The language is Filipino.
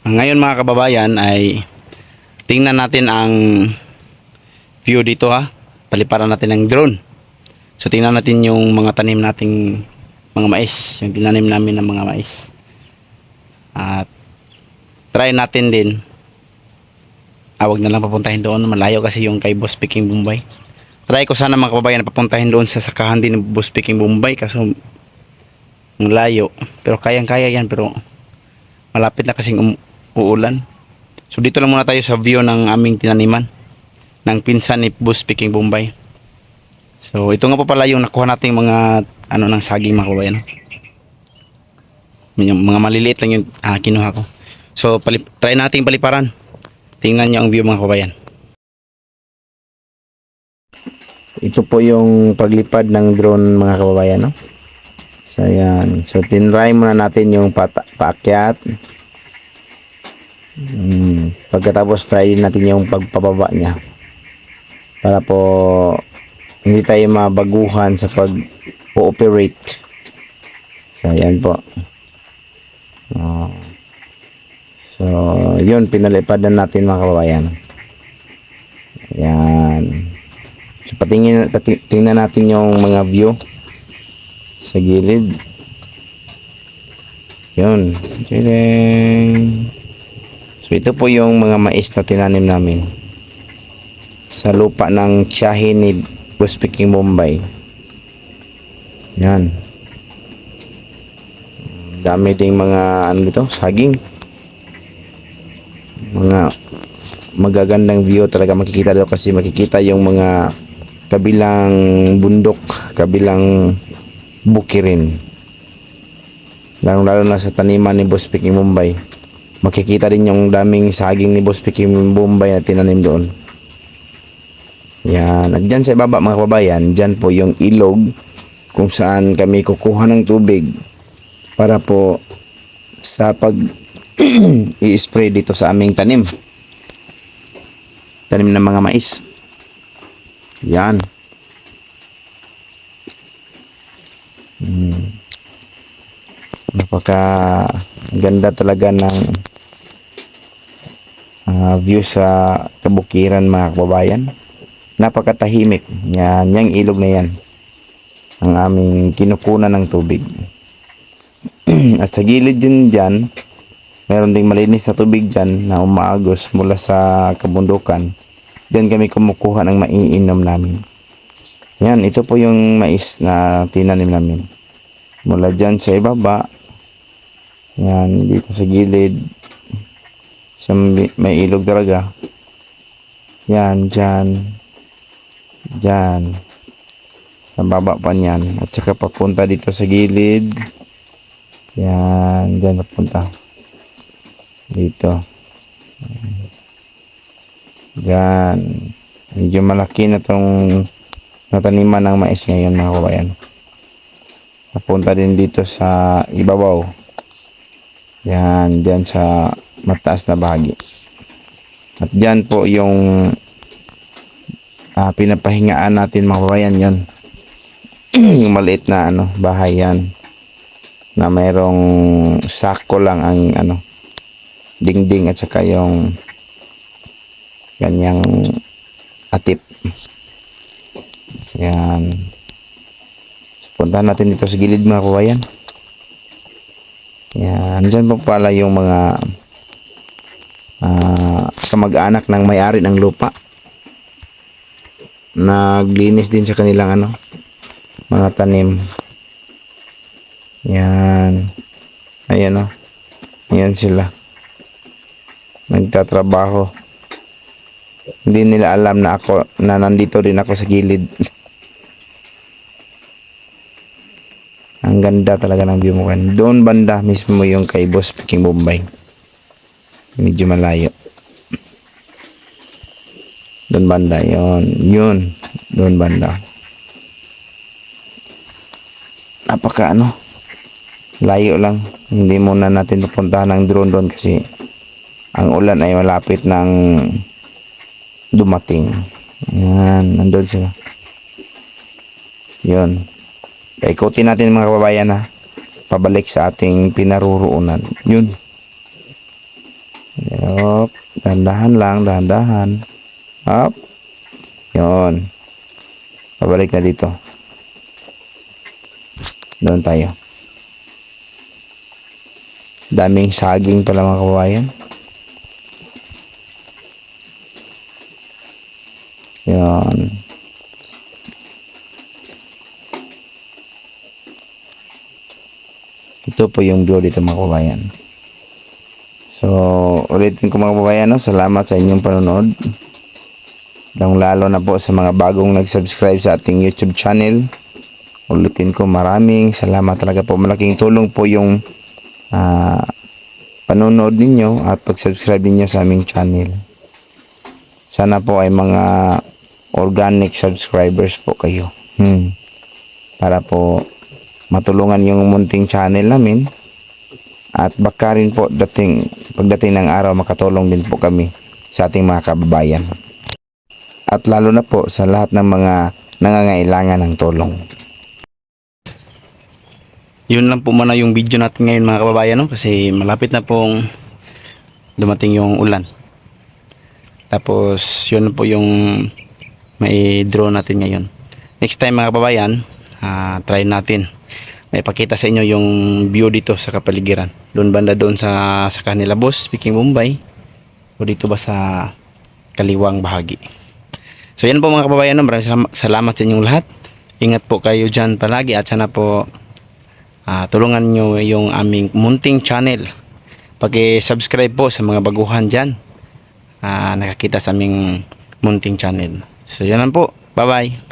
Ngayon mga kababayan ay tingnan natin ang view dito ha. Paliparan natin ng drone. So tingnan natin yung mga tanim nating mga mais, yung tinanim namin ng mga mais. At try natin din. Wag na lang papuntahin doon, malayo kasi yung kay Boss Peking Bombay. Try ko sana mga kababayan na papuntahin doon sa sakahan din ng Boss Peking Bombay kasi malayo. Pero kayang-kaya yan, pero malapit na kasing uulan. So dito lang muna tayo sa view ng aming tinaniman ng pinsan ni Boss Peking Bombay. So ito nga po pala yung nakuha nating mga ng saging mga kababayan. Yung mga maliliit lang yung kinuha ko. So try nating paliparan. Tingnan nyo ang view mga kababayan. Ito po yung paglipad ng drone mga kababayan, no? So ayan. So tinry muna natin yung paakyat. Pagkatapos try natin yung pagpababa niya para po hindi tayo mabaguhan sa pag-ooperate. So ayan po. So yun, pinalipad na natin mga kababayan. Ayan. So tingnan natin yung mga view sa gilid. Yun. So ito po yung mga mais na tinanim namin sa lupa ng tiyahin ni Boss Peking Bombay. Yan. Dami ding mga saging. Mga magagandang view talaga makikita dito kasi makikita yung mga kabilang bundok, kabilang bukirin. Lalo na sa taniman ni Boss Peking Bombay. Makikita din yung daming saging ni Boss Peking Bombay na tinanim doon. Yan. At dyan sa ibaba mga kababayan, dyan po yung ilog kung saan kami kukuha ng tubig para po sa pag i-spray dito sa aming tanim ng mga mais. Yan. Napaka ganda talaga ng view sa kabukiran mga kababayan. Napakatahimik. Yan, yung ilog na yan ang aming kinukunan ng tubig. At sa gilid din dyan, meron ding malinis na tubig dyan na umaagos mula sa kabundukan. Dyan kami kumukuha ng maiinom namin. Yan, ito po yung mais na tinanim namin. Mula dyan sa ibaba, yan, dito sa gilid, sa may ilog talaga. Yan, dyan, sa baba pa niyan. At saka papunta dito sa gilid. Yan, dyan papunta. Dito. Yan. Medyo malaki na tong nataniman ng mais ngayon mga kabayan. Papunta din dito sa ibabaw. Yan, dyan sa mataas na bahagi. At dyan po yung pinapahingaan natin mga kabayan yon. Yung maliit na bahay yan na mayroong sako lang ang dingding at saka yung ganyang atip. Yan. So, puntahan natin dito sa gilid mga kabayan. Yan. Dyan po pala yung mga kamag-anak ng may-ari ng lupa. Naglinis din sa kanilang mga tanim. Yan. Ayan o. Ayan sila. Nagtatrabaho. Hindi nila alam na nandito rin ako sa gilid. Ang ganda talaga ng view mo kan. Doon banda mismo yung kay Boss Peking Bombay. Medyo malayo. Doon banda yun. Doon banda. Napaka layo lang. Hindi muna natin pupuntahan ng drone doon kasi ang ulan ay malapit ng dumating. Yan, nandun sila. Yun. Ikutin natin mga kababayan pabalik sa ating pinaruroonan. Yun. Yup. Dahan-dahan lang, dahan-dahan. Up. Yun. Pabalik na dito. Doon tayo. Daming saging pala mga kababayan. Yan. Ito po yung view dito mga kababayan. So, ulitin ko mga kababayan, no? Salamat sa inyong panonood. Lalo na po sa mga bagong nag-subscribe sa ating YouTube channel. Ulitin ko, maraming salamat talaga po. Malaking tulong po yung panonood ninyo at pag-subscribe ninyo sa aming channel. Sana po ay mga organic subscribers po kayo. Para po matulungan yung munting channel namin. At baka rin po pagdating ng araw makatulong din po kami sa ating mga kababayan. At lalo na po sa lahat ng mga nangangailangan ng tulong. Yun lang po muna yung video natin ngayon mga kababayan, no? Kasi malapit na pong dumating yung ulan. Tapos yun po yung may draw natin ngayon. Next time mga kababayan, try natin may pakita sa inyo yung view dito sa kapaligiran. Doon banda doon sa kanila boss, speaking Mumbai. O dito ba sa kaliwang bahagi. So yan po mga kababayan, no? Maraming salamat sa inyong lahat. Ingat po kayo dyan palagi at sana po tulungan nyo yung aming munting channel. Paki-subscribe po sa mga baguhan dyan. Nakakita sa aming munting channel. So yan lang po. Bye bye.